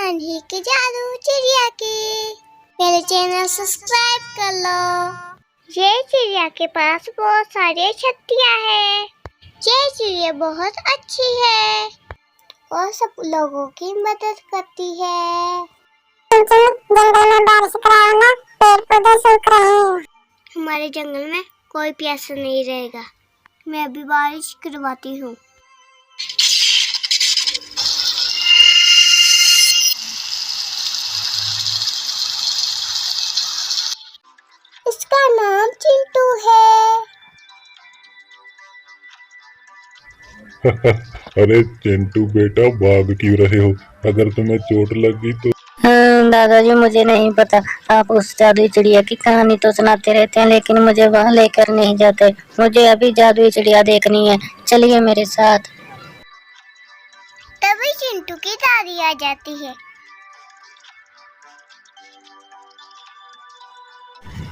नानी के जादू चिड़िया के। मेरे चैनल सब्सक्राइब कर लो। ये चिड़िया के पास बहुत सारी शक्तियाँ हैं। ये चिड़िया बहुत अच्छी है और सब लोगों की मदद करती है। जंगल में बारिश कराओ ना, पेड़ पौधे सूख रहे हैं। हमारे जंगल में कोई प्यासा नहीं रहेगा। मैं अभी बारिश करवाती हूँ। इसका नाम चिंटू है। अरे चिंटू बेटा, भाग क्यों रहे हो? अगर तुम्हें चोट लगी तो? दादाजी मुझे नहीं पता। आप उस जादुई चिड़िया की कहानी तो सुनाते रहते हैं, लेकिन मुझे वहाँ लेकर नहीं जाते। मुझे अभी जादुई चिड़िया देखनी है, चलिए मेरे साथ। तभी चिंटू की दादी आ जाती है।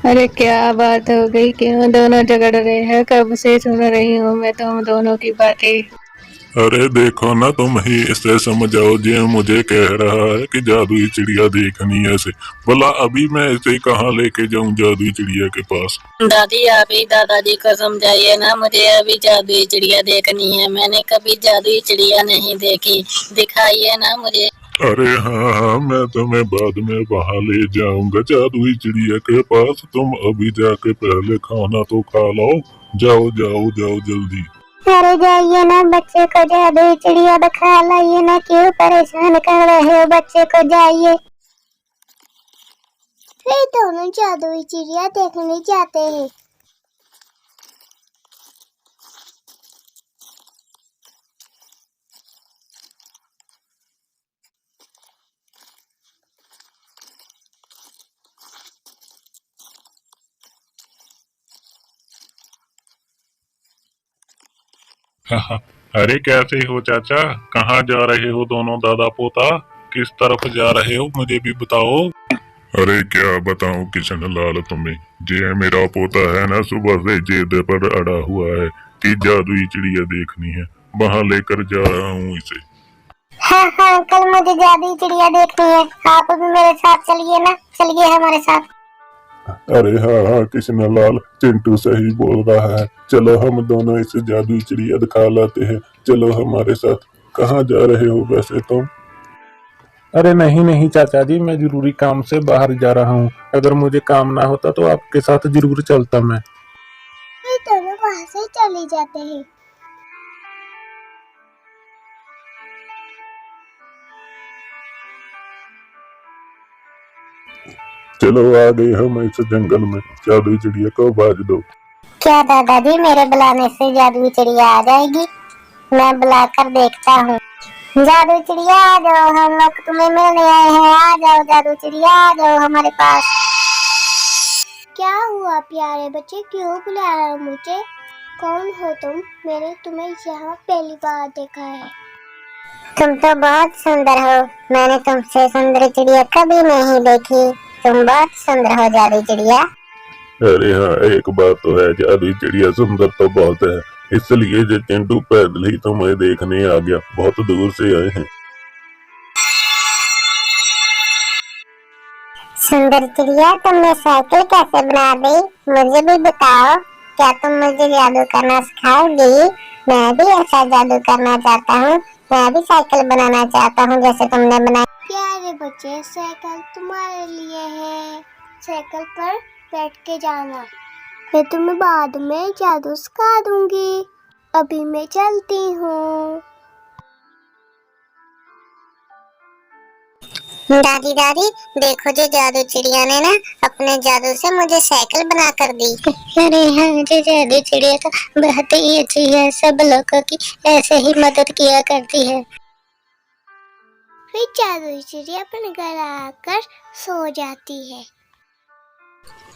अरे क्या बात हो गई? क्यों दोनों झगड़ रहे हैं? कब से सुन रही हूँ मैं तुम दोनों की बातें। अरे देखो ना, तुम ही इसे समझाओ। जी मुझे कह रहा है कि जादुई चिड़िया देखनी है इसे। भला अभी मैं इसे कहाँ लेके जाऊँ जादुई चिड़िया के पास? दादी आप ही दादाजी को समझाइए ना, मुझे अभी जादुई चिड़िया देखनी है। मैंने कभी जादुई चिड़िया नहीं देखी, दिखाइए ना मुझे। अरे हाँ, मैं तुम्हें बाद में वहाँ ले जाऊंगा जादुई चिड़िया के पास। तुम अभी जाके पहले खाना तो खा लो। जाओ जाओ जाओ जल्दी। अरे जाइए ना, बच्चे को जादुई चिड़िया दिखा लाइए ना। क्यों परेशान कर रहे हो बच्चे को? जाइए। वे दोनों जादुई चिड़िया देखने जाते हैं। अरे कैसे हो चाचा? कहाँ जा रहे हो दोनों दादा पोता? किस तरफ जा रहे हो मुझे भी बताओ। अरे क्या बताऊं किशन लाल तुम्हें। जे मेरा पोता है ना, सुबह से जिद पर अड़ा हुआ है कि जादुई चिड़िया देखनी है। वहाँ लेकर जा रहा हूँ इसे। हाँ हाँ अंकल, मुझे जादुई चिड़िया देखनी है। आप भी मेरे साथ चलिए ना, चलिए हमारे साथ। अरे हाँ हाँ किशन लाल, चिंटू सही बोल रहा है। चलो हम दोनों इसे जादुई चिड़िया दिखा लाते हैं। चलो हमारे साथ। कहाँ जा रहे हो वैसे तुम? अरे नहीं नहीं चाचा जी, मैं जरूरी काम से बाहर जा रहा हूँ। अगर मुझे काम ना होता तो आपके साथ जरूर चलता मैं। वे दोनों वहाँ से चले जाते हैं। चलो आ गए हम इस जंगल में। जादुई चिड़िया को आवाज दो। क्या दादाजी, मेरे बुलाने से जादुई चिड़िया आ जाएगी? मैं बुलाकर देखता हूँ। जादू चिड़िया आ जाओ, हम लोग तुम्हें मिलने आए हैं। आ जाओ जादू चिड़िया, आ जाओ हमारे पास। क्या हुआ प्यारे बच्चे, क्यों बुला रहे हो मुझे? कौन हो तुम? मैंने तुम्हें यहाँ पहली बार देखा है। तुम तो बहुत सुंदर हो। मैंने तुमसे सुंदर चिड़िया कभी नहीं देखी। तुम बहुत सुंदर हो जादू चिड़िया। अरे हाँ, एक बात तो है, जादुई चिड़िया सुंदर तो बहुत है। इसलिए जो चिंटू पैदल ही तुम्हें देखने आ गया। बहुत दूर से आए हैं। सुंदर चिड़िया, तुमने साइकिल कैसे बना दी? मुझे भी बताओ। क्या तुम मुझे जादू करना सिखाओगी? मैं भी ऐसा जादू करना चाहता हूँ। मैं भी साइकिल बनाना चाहता हूँ जैसे तुमने बनाई। प्यारे बच्चे, साइकिल तुम्हारे लिए है। साइकिल पर बैठ के जाना। मैं तुम्हें बाद में जादू सिखा दूंगी। अभी मैं चलती हूँ। दादी दादी, देखो जो जादू चिड़िया ने ना अपने जादू से मुझे साइकिल बना कर दी। अरे हाँ, जो जादू चिड़िया तो बहुत ही अच्छी है। सब लोगों की ऐसे ही मदद किया करती है। फिर जादू चिड़िया अपने घर आकर सो जाती है।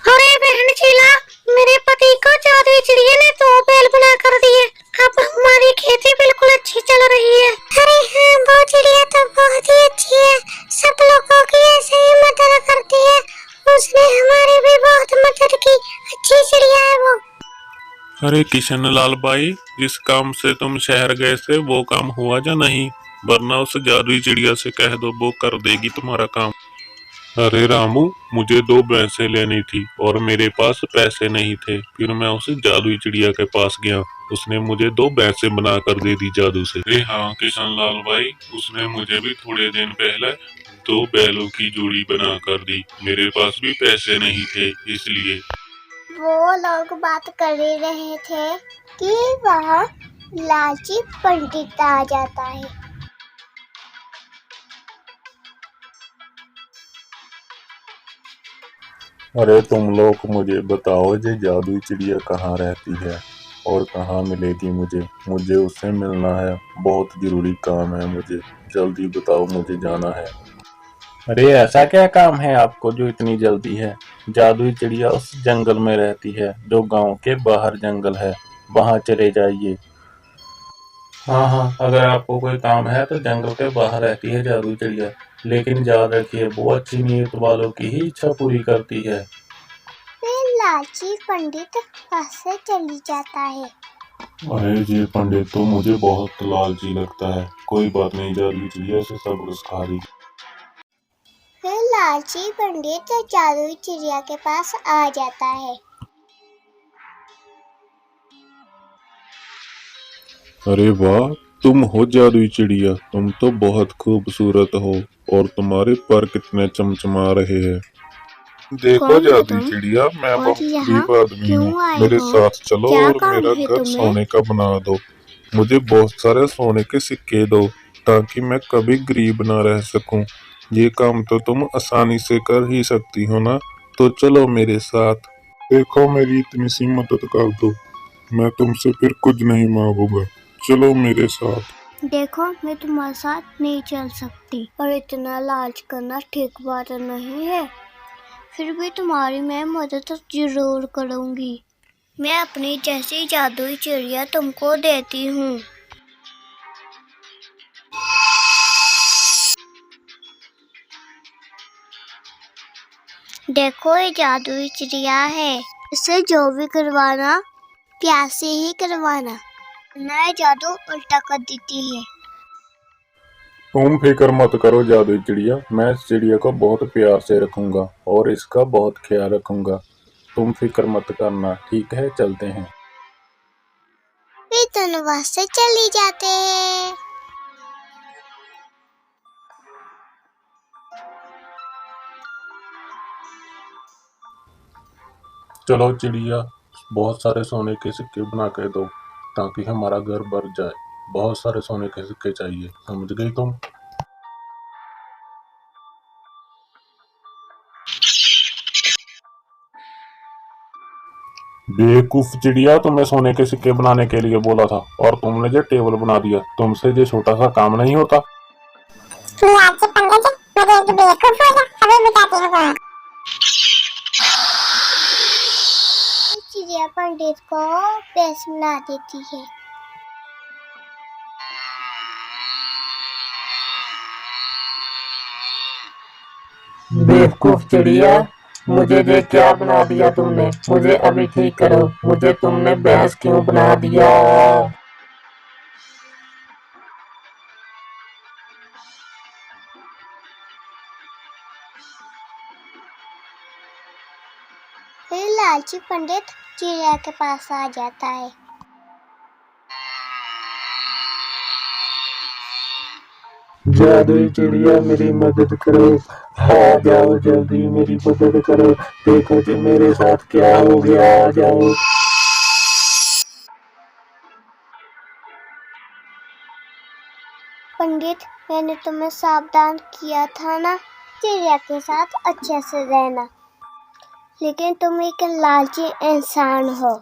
अरे बहन शीला, मेरे पति को जादू चिड़िया ने 2 बैल बना कर दिए। अब हमारी खेती बिल्कुल अच्छी चल रही है। अरे हाँ, वो चिड़िया तो बहुत ही अच्छी है। सब लोगों की ऐसे ही मदद करती है। उसने हमारी भी बहुत मदद की। अच्छी चिड़िया है वो। अरे किशन लाल भाई, जिस काम से तुम शहर गए थे वो काम हुआ या नहीं? वरना उस जादुई चिड़िया से कह दो, वो कर देगी तुम्हारा काम। अरे रामू, मुझे 2 भैंसें लेनी थी और मेरे पास पैसे नहीं थे। फिर मैं उस जादुई चिड़िया के पास गया, उसने मुझे 2 भैंसें बनाकर दे दी जादू से। अरे हाँ किशन लाल भाई, उसने मुझे भी थोड़े दिन पहले 2 बैलों की जोड़ी बनाकर दी। मेरे पास भी पैसे नहीं थे इसलिए। वो लोग बात कर ही रहे थे कि वहाँ लालची पंडित आ जाता है। अरे तुम लोग मुझे बताओ, ये जादुई चिड़िया कहाँ रहती है और कहाँ मिलेगी मुझे? मुझे उससे मिलना है, बहुत जरूरी काम है मुझे। जल्दी बताओ, मुझे जाना है। अरे ऐसा क्या काम है आपको जो इतनी जल्दी है? जादुई चिड़िया उस जंगल में रहती है जो गांव के बाहर जंगल है, वहां चले जाइए। हाँ हाँ, अगर आपको कोई काम है तो जंगल के बाहर रहती है जादुई चिड़िया, लेकिन याद रखिए वो अच्छी नीयत वालों की ही इच्छा पूरी करती है। फिर लालची पंडित पास से चली जाता है। अरे ये पंडित तो मुझे बहुत लालची लगता है। कोई बात नहीं, जादुई चिड़िया से सबक सिखा दी। फिर लालची पंडित जादुई चिड़िया के पास आ जाता है। अरे वाह, तुम हो जादुई चिड़िया, तुम तो बहुत खूबसूरत हो और तुम्हारे पर कितने चमचमा रहे हैं। देखो कौन हो जादुई तुम? चिड़िया, मैं और बहुत यहाँ गरीब आदमी हूँ। क्यों आए मेरे हो? साथ चलो क्या और काम मेरा है घर तुम्हें? सोने का बना दो। मुझे बहुत सारे सोने के सिक्के दो ताकि मैं कभी गरीब ना रह सकूं। ये काम तो तुम आसानी से कर ही सकती हो ना, तो चलो मेरे साथ। देखो मेरी इतनी सी मदद कर दो, मैं तुमसे फिर कुछ नहीं मांगूंगा। चलो मेरे साथ। देखो, मैं तुम्हारे साथ नहीं चल सकती और इतना लालच करना ठीक बात नहीं है। फिर भी तुम्हारी मैं मदद जरूर करूंगी। मैं अपनी जैसी जादुई चिड़िया तुमको देती हूँ। देखो, ये जादुई चिड़िया है, इससे जो भी करवाना प्यार से ही करवाना, नया जादू उल्टा कर देती है। तुम फिक्र मत करो जादुई चिड़िया, मैं इस चिड़िया को बहुत प्यार से रखूंगा और इसका बहुत ख्याल रखूंगा। तुम फिक्र मत करना, ठीक है? चलते हैं। वे दोनों वहाँ से चली जाते हैं। चलो चिड़िया, बहुत सारे सोने के सिक्के बना के दो ताकि हमारा घर भर जाए। बहुत सारे सोने के सिक्के चाहिए, समझ गई तुम? बेवकूफ चिड़िया, तुम्हें सोने के सिक्के बनाने के लिए बोला था और तुमने जो टेबल बना दिया। तुमसे जो छोटा सा काम नहीं होता। लालची पंडित मुझे एक बेवकूफ हो गया, अभी बताती हूँ कहाँ। चिड़िया पंडित को बेस बना देती है। बेवकूफ चिड़िया, मुझे ये क्या बना दिया तुमने? मुझे अभी ठीक करो, मुझे तुमने भैंस क्यों बना दिया? फिर लालची पंडित चिड़िया के पास आ जाता है। जादुई चिड़िया, मेरी मदद करो। आ जाओ जल्दी, मेरी मदद करो। देखो जी मेरे साथ क्या हो गया, आ जाओ। पंडित, मैंने तुम्हें सावधान किया था ना, चिड़िया के साथ अच्छे से रहना, लेकिन तुम एक लालची इंसान हो।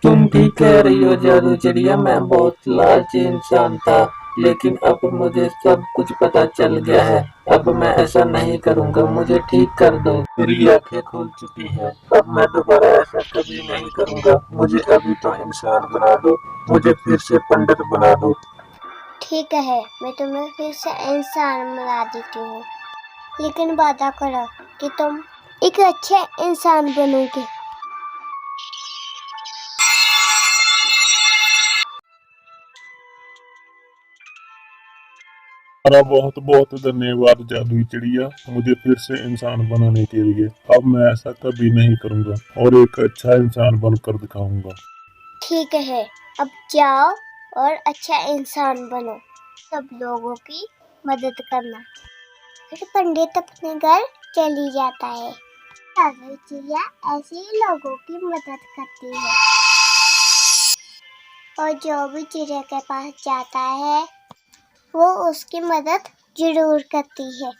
तुम ठीक कह रही हो जादू चिड़िया, मैं बहुत लालची इंसान था, लेकिन अब मुझे सब कुछ पता चल गया है। अब मैं ऐसा नहीं करूँगा, मुझे ठीक कर दो। मेरी आंखें खुल चुकी हैं, अब मैं दोबारा ऐसा कभी नहीं करूँगा। मुझे अभी तो इंसान बना दो, मुझे फिर से पंडित बना दो। ठीक है, मैं तुम्हें फिर से इंसान बना देती हूँ, लेकिन वादा करो कि तुम एक अच्छे इंसान बनोगे। तुम्हारा बहुत बहुत धन्यवाद जादुई चिड़िया, मुझे फिर से इंसान बनाने के लिए। अब मैं ऐसा कभी नहीं करूँगा और एक अच्छा इंसान बनकर दिखाऊंगा। ठीक है, अब जाओ और अच्छा इंसान बनो, सब लोगों की मदद करना। फिर पंडित अपने घर चली जाता है। जादुई चिड़िया ऐसे ही लोगों की मदद करती है और जो भी चिड़िया के पास जाता है वो उसकी मदद जरूर करती है।